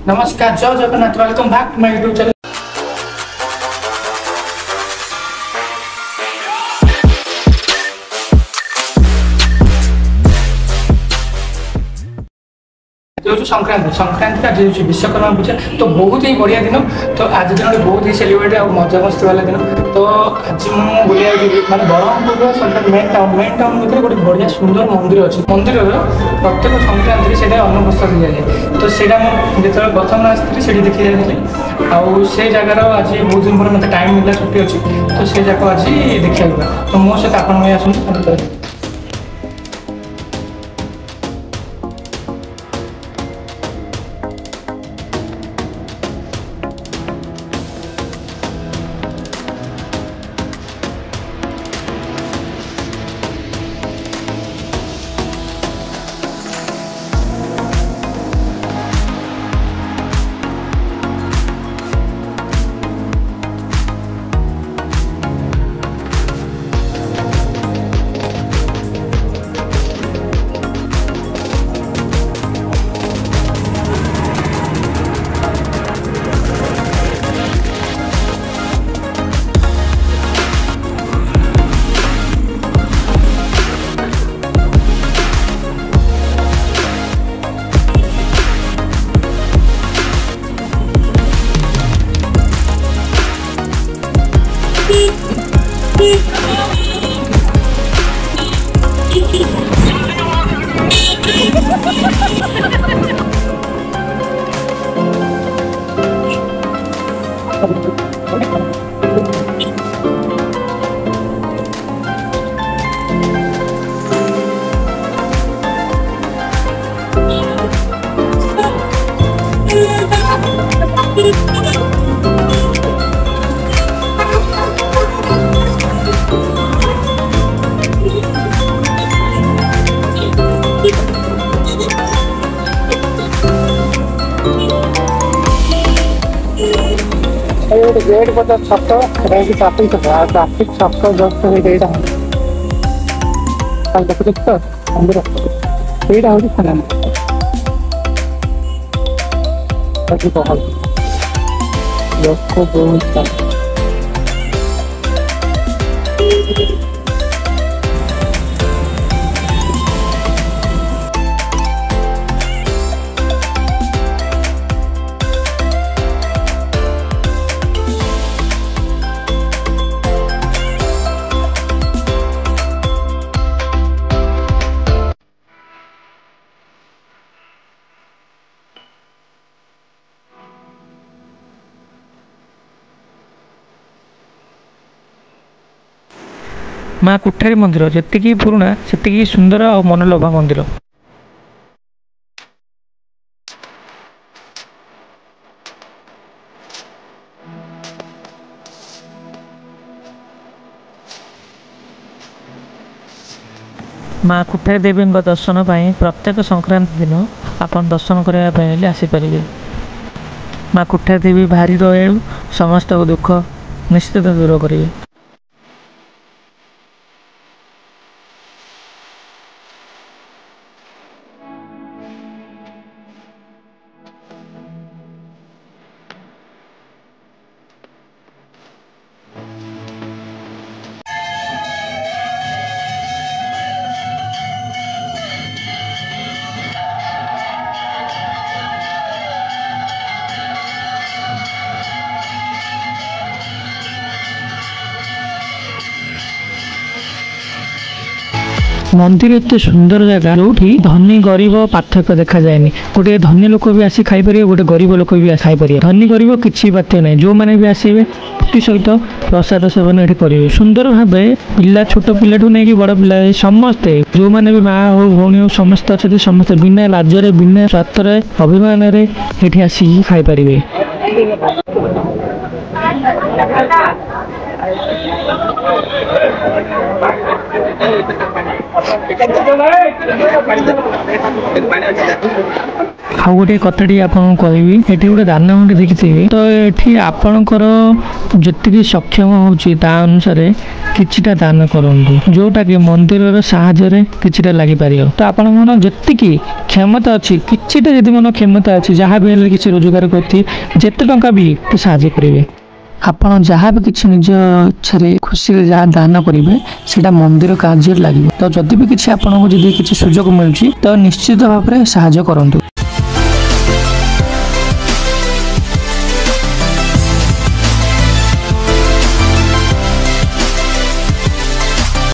नमस्कार, जय Jagannath, welcome back to my YouTube channel. जो संक्रांति आज विश्वकर्मा पूजा तो बहुत ही बढ़िया दिन। तो आज दिन बहुत ही सेलिब्रेट और मजा मस्ती वाला दिन। तो आज मुझे बुलिया मानते ब्रह्मपुर मेन टाउन भर गोटे बढ़िया सुंदर मंदिर अच्छे। मंदिर प्रत्येक संक्रांति से अन्नप्रसाद दि जाए। तो ସେଇଟା ମୁଁ ଯେତେବେଳେ ପ୍ରଥମ ଆସିଥିଲି ସେଠି ଦେଖି ଯାଇଥିଲି। ଆଉ ସେ ଜାଗାର ଆଜି ବହୁତ ଦିନ ପରେ ମୋତେ ଟାଇମ୍ ମିଳିଲା, ଛୁଟି ଅଛି। ତ ସେ ଜାଗା ଆଜି ଦେଖିବାକୁ ଯିବା। ତ ମୋ ସହିତ ଆପଣ ବି ଆସନ୍ତୁ। गेट बता छक ट्राफिक छक जस्ट देखो तो मंदिर ये हूँ खाना लोक बहुत माँ कुठारी मंदिर जी पुराणा से सुंदर और मनलोभा मंदिर। माँ कुठारी देवी दर्शन पर प्रत्येक संक्रांति दिन आप दर्शन करने आसीपारे। माँ कुठारी देवी भारी दयालु, समस्त दुख निश्चित दूर करेंगे। मंदिर एत सुंदर जगह जो धनी गरीब पार्थक्य देखा जाए। गोटे धनी लोक भी आसी खाईपर, गोटे गरीब लोक भी खाईपर। धनी गरीब किसी बात ना, जो मैंने भी आसवे सहित प्रसाद सेवन ये करेंगे सुंदर भाव। पिला छोट पिला नहीं बड़ पिला समस्ते जो मैंने भी माँ हो भौणी हो समस्त अच्छे समस्ते बिना लाजरे बिना स्वार्थरे अभिमान ये आसिक खाईपर। ଆଉ गोटे कथाटी आपको कहबी ये गोटे दान मंडी देखिए तो ये आपणकर जी सक्षम होची ता अनुसार किछिटा दान करूँ जोटा कि मंदिर साहाय्य किछिटा लगी पार तो आपण मन जी क्षमता अच्छी किछिटा जदि मन क्षमता अच्छी जहाँ भी हेल्ले किसी रोजगार करती जिते टंका भी साहाय्य करेंगे आपण जहाँ भी किसी निज इच्छा खुशी जहाँ दान करेंगे सीटा मंदिर कार्य लगे तो जदि भी किसी आपको जदि किसी सुजोग मिलूँ तो निश्चित भाव में साहाय्य करूँ।